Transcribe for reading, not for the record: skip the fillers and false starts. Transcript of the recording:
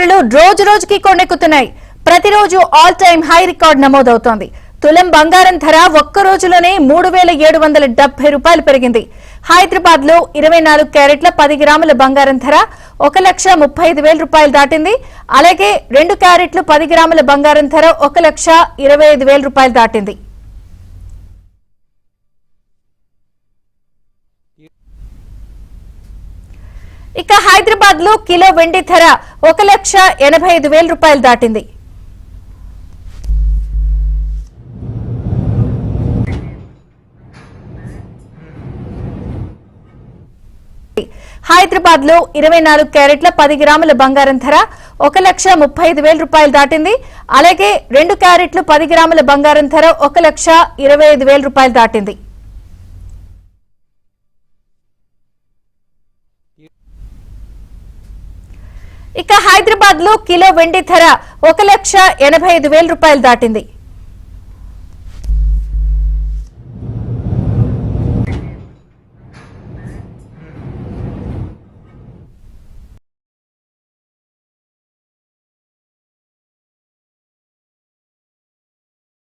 రోజు రోజుకి కొండెక్కుతున్నాయి. ప్రతిరోజు ఆల్ టైమ్ హై రికార్డ్ నమోదవుతోంది. తులం బంగారం ధర ఒక్క రోజులోనే 3770 రూపాయలు పెరిగింది. హైదరాబాద్ లో 24 క్యారెట్ల 10 గ్రాముల బంగారం ధర 1,35,000 రూపాయలు దాటింది. అలాగే 2 క్యారెట్లు 10 గ్రాముల బంగారం ధర 1,25,000 రూపాయలు దాటింది. ఇక హైదరాబాద్ లో కిలో వెండి ధర 1,85,000 రూపాయలు దాటింది. హైదరాబాద్ లో 24 క్యారెట్ల 10 గ్రాముల బంగారం ధర 1,35,000 రూపాయలు దాటింది. అలాగే 2 క్యారెట్లు 10 గ్రాముల బంగారం ధర 1,25,000 రూపాయలు దాటింది. ఇక హైదరాబాద్ లో కిలో వెండి ధర 1,85,000 రూపాయలు దాటింది.